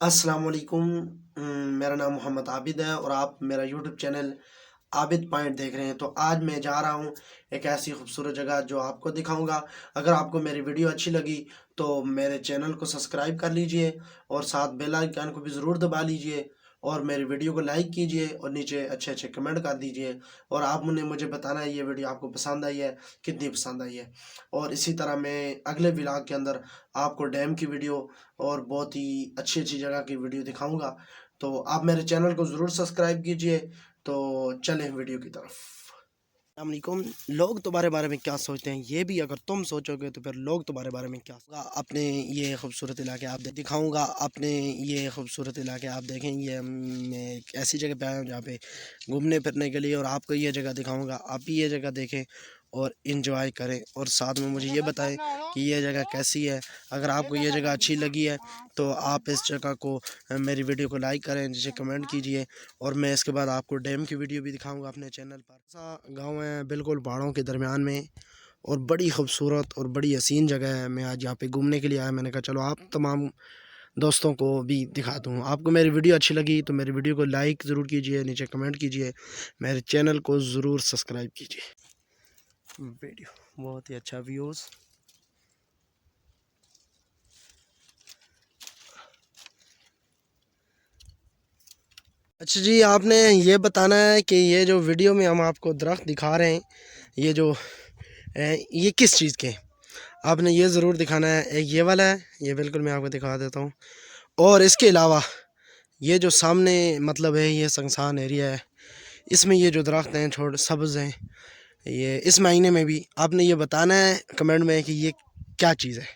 अस्सलाम वालेकुम। मेरा नाम मोहम्मद आबिद है और आप मेरा यूट्यूब चैनल आबिद पॉइंट देख रहे हैं। तो आज मैं जा रहा हूँ एक ऐसी खूबसूरत जगह जो आपको दिखाऊंगा। अगर आपको मेरी वीडियो अच्छी लगी तो मेरे चैनल को सब्सक्राइब कर लीजिए और साथ बेल आइकन को भी ज़रूर दबा लीजिए और मेरी वीडियो को लाइक कीजिए और नीचे अच्छे अच्छे कमेंट कर दीजिए। और आप मुझे बताना है ये वीडियो आपको पसंद आई है, कितनी पसंद आई है। और इसी तरह मैं अगले व्लॉग के अंदर आपको डैम की वीडियो और बहुत ही अच्छी अच्छी जगह की वीडियो दिखाऊंगा। तो आप मेरे चैनल को ज़रूर सब्सक्राइब कीजिए। तो चलें वीडियो की तरफ। अस्सलामुअलैकुम। लोग तुम्हारे बारे में क्या सोचते हैं, ये भी अगर तुम सोचोगे तो फिर लोग तुम्हारे बारे में क्या सोचेंगे। अपने ये खूबसूरत इलाके आप दिखाऊंगा। अपने ये खूबसूरत इलाके आप देखें। ये मैं एक ऐसी जगह पे आया हूँ जहाँ पे घूमने फिरने के लिए, और आपको ये जगह दिखाऊंगा। आप भी ये जगह देखें और इन्जॉय करें और साथ में मुझे ये बताएं कि ये जगह कैसी है। अगर आपको ये जगह अच्छी लगी है तो आप इस जगह को, मेरी वीडियो को लाइक करें, जिसे कमेंट कीजिए। और मैं इसके बाद आपको डैम की वीडियो भी दिखाऊंगा अपने चैनल पर। सा गांव है बिल्कुल पहाड़ों के दरमियान में, और बड़ी खूबसूरत और बड़ी हसीन जगह है। मैं आज यहाँ पे घूमने के लिए आया। मैंने कहा चलो आप तमाम दोस्तों को भी दिखा दूँ। आपको मेरी वीडियो अच्छी लगी तो मेरी वीडियो को लाइक ज़रूर कीजिए, नीचे कमेंट कीजिए, मेरे चैनल को ज़रूर सब्सक्राइब कीजिए। वीडियो बहुत ही अच्छा व्यूज़। अच्छा जी, आपने ये बताना है कि ये जो वीडियो में हम आपको दरख्त दिखा रहे हैं, ये जो ये किस चीज़ के हैं। आपने ये ज़रूर दिखाना है। एक ये वाला है, ये बिल्कुल मैं आपको दिखा देता हूँ। और इसके अलावा ये जो सामने मतलब है, ये सुनसान एरिया है, इसमें ये जो दरख्त हैं छोटे सब्ज़ हैं, ये इस महीने में भी आपने ये बताना है कमेंट में कि ये क्या चीज़ है।